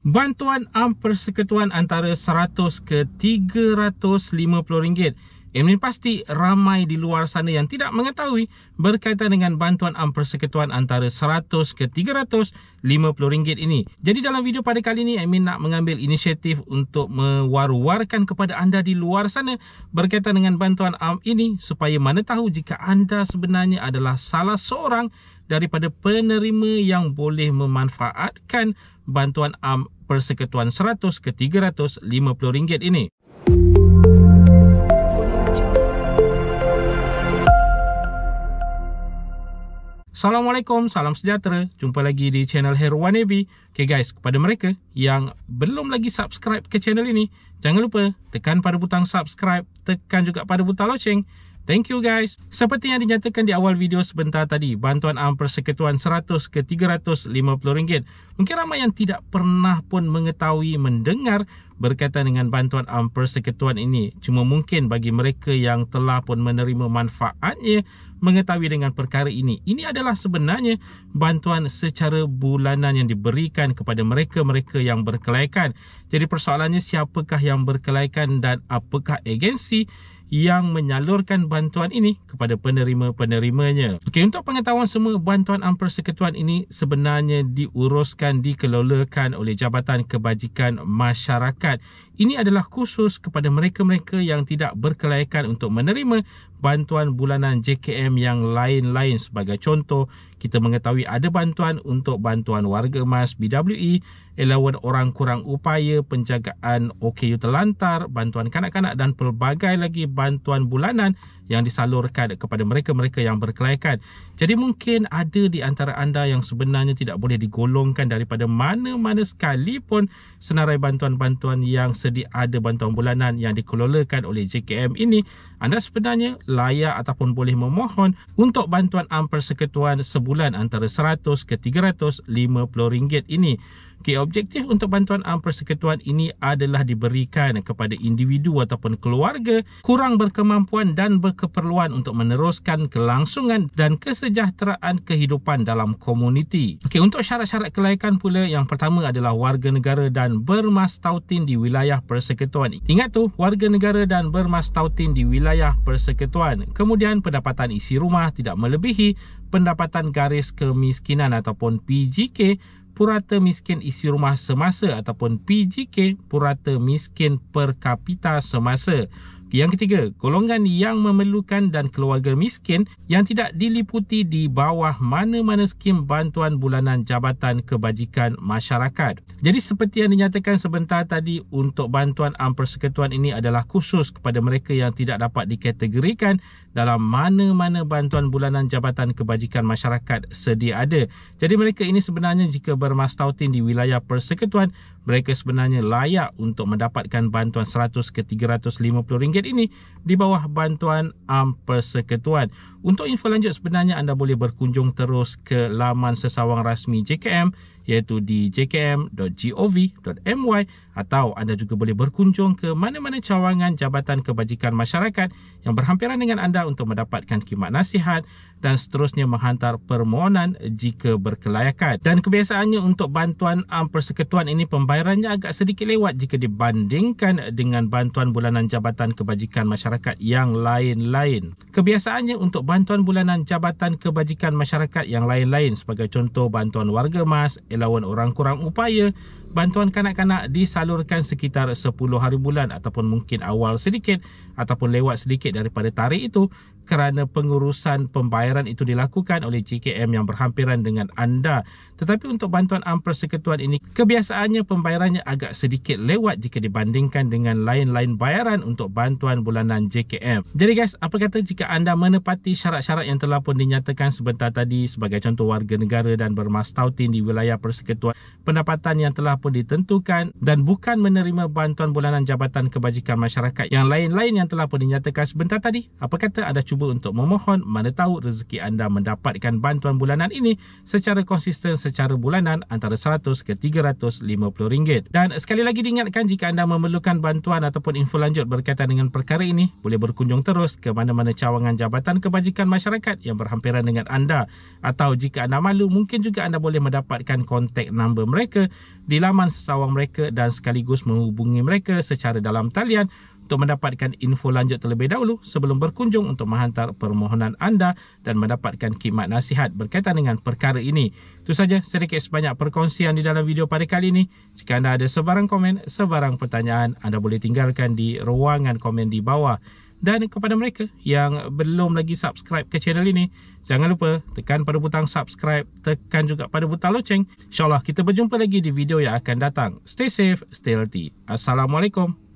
Bantuan Am Persekutuan antara RM100 ke RM350. Ini pasti ramai di luar sana yang tidak mengetahui berkaitan dengan bantuan Am Persekutuan antara RM100 ke RM350 ini. Jadi dalam video pada kali ini, Amin nak mengambil inisiatif untuk mewar-warkan kepada anda di luar sana berkaitan dengan bantuan Am ini, supaya mana tahu jika anda sebenarnya adalah salah seorang daripada penerima yang boleh memanfaatkan bantuan Am Persekutuan RM100 ke RM350 ini. Assalamualaikum, salam sejahtera. Jumpa lagi di channel Heruan Nabi. Okay guys, kepada mereka yang belum lagi subscribe ke channel ini, jangan lupa tekan pada butang subscribe, tekan juga pada butang loceng. Thank you guys. Seperti yang dinyatakan di awal video sebentar tadi, bantuan Am Persekutuan RM100 ke RM350. Mungkin ramai yang tidak pernah pun mengetahui, mendengar berkaitan dengan bantuan Am Persekutuan ini. Cuma mungkin bagi mereka yang telah pun menerima manfaatnya, mengetahui dengan perkara ini. Ini adalah sebenarnya bantuan secara bulanan yang diberikan kepada mereka-mereka yang berkelaikan. Jadi persoalannya, siapakah yang berkelaikan dan apakah agensi yang menyalurkan bantuan ini kepada penerima-penerimanya. Okey, untuk pengetahuan semua, bantuan Am Persekutuan ini sebenarnya diuruskan, dikelolakan oleh Jabatan Kebajikan Masyarakat. Ini adalah khusus kepada mereka-mereka yang tidak berkelaikan untuk menerima bantuan bulanan JKM yang lain-lain. Sebagai contoh, kita mengetahui ada bantuan untuk bantuan warga emas BWE, allowance orang kurang upaya, penjagaan OKU terlantar, bantuan kanak-kanak dan pelbagai lagi bantuan bulanan yang disalurkan kepada mereka-mereka yang berkelaikan. Jadi mungkin ada di antara anda yang sebenarnya tidak boleh digolongkan daripada mana-mana sekalipun senarai bantuan-bantuan yang sedia ada, bantuan bulanan yang dikelolakan oleh JKM ini. Anda sebenarnya layak ataupun boleh memohon untuk bantuan Am Persekutuan sebulan antara RM100 ke RM350 ini. Okay, objektif untuk bantuan Am Persekutuan ini adalah diberikan kepada individu ataupun keluarga kurang berkemampuan dan berkeperluan untuk meneruskan kelangsungan dan kesejahteraan kehidupan dalam komuniti. Okay, untuk syarat-syarat kelaikan pula, yang pertama adalah warga negara dan bermastautin di wilayah persekutuan. Ingat tu, warga negara dan bermastautin di wilayah persekutuan. Kemudian pendapatan isi rumah tidak melebihi pendapatan garis kemiskinan ataupun PGK, purata miskin isi rumah semasa ataupun PGK, purata miskin per kapita semasa. Yang ketiga, golongan yang memerlukan dan keluarga miskin yang tidak diliputi di bawah mana-mana skim bantuan bulanan Jabatan Kebajikan Masyarakat. Jadi seperti yang dinyatakan sebentar tadi, untuk bantuan Am Persekutuan ini adalah khusus kepada mereka yang tidak dapat dikategorikan dalam mana-mana bantuan bulanan Jabatan Kebajikan Masyarakat sedia ada. Jadi mereka ini sebenarnya jika bermastautin di wilayah persekutuan, mereka sebenarnya layak untuk mendapatkan bantuan RM100 ke RM350 ini di bawah bantuan Am Persekutuan. Untuk info lanjut sebenarnya anda boleh berkunjung terus ke laman sesawang rasmi JKM, iaitu di jkm.gov.my, atau anda juga boleh berkunjung ke mana-mana cawangan Jabatan Kebajikan Masyarakat yang berhampiran dengan anda untuk mendapatkan khidmat nasihat dan seterusnya menghantar permohonan jika berkelayakan. Dan kebiasaannya untuk bantuan Am Persekutuan ini pembayarannya agak sedikit lewat jika dibandingkan dengan bantuan bulanan Jabatan Kebajikan Masyarakat yang lain-lain. Kebiasaannya untuk bantuan bulanan Jabatan Kebajikan Masyarakat yang lain-lain, sebagai contoh bantuan warga emas, allowance orang kurang upaya, bantuan kanak-kanak disalurkan sekitar 10 hari bulan ataupun mungkin awal sedikit ataupun lewat sedikit daripada tarikh itu, kerana pengurusan pembayaran itu dilakukan oleh JKM yang berhampiran dengan anda. Tetapi untuk bantuan Am Persekutuan ini, kebiasaannya pembayarannya agak sedikit lewat jika dibandingkan dengan lain-lain bayaran untuk bantuan bulanan JKM. Jadi guys, apa kata jika anda menepati syarat-syarat yang telah pun dinyatakan sebentar tadi, sebagai contoh warga negara dan bermastautin di wilayah persekutuan, pendapatan yang telah pun ditentukan dan bukan menerima bantuan bulanan Jabatan Kebajikan Masyarakat yang lain-lain yang telah pun dinyatakan sebentar tadi, apa kata anda cuba untuk memohon, mana tahu rezeki anda mendapatkan bantuan bulanan ini secara konsisten secara bulanan antara RM100 ke RM350. Dan sekali lagi diingatkan, jika anda memerlukan bantuan ataupun info lanjut berkaitan dengan perkara ini, boleh berkunjung terus ke mana-mana cawangan Jabatan Kebajikan Masyarakat yang berhampiran dengan anda. Atau jika anda malu, mungkin juga anda boleh mendapatkan kontak number mereka di laman sesawang mereka dan sekaligus menghubungi mereka secara dalam talian untuk mendapatkan info lanjut terlebih dahulu sebelum berkunjung untuk menghantar permohonan anda dan mendapatkan khidmat nasihat berkaitan dengan perkara ini. Itu saja sedikit sebanyak perkongsian di dalam video pada kali ini. Jika anda ada sebarang komen, sebarang pertanyaan, anda boleh tinggalkan di ruangan komen di bawah. Dan kepada mereka yang belum lagi subscribe ke channel ini, jangan lupa tekan pada butang subscribe, tekan juga pada butang loceng. InsyaAllah kita berjumpa lagi di video yang akan datang. Stay safe, stay healthy. Assalamualaikum.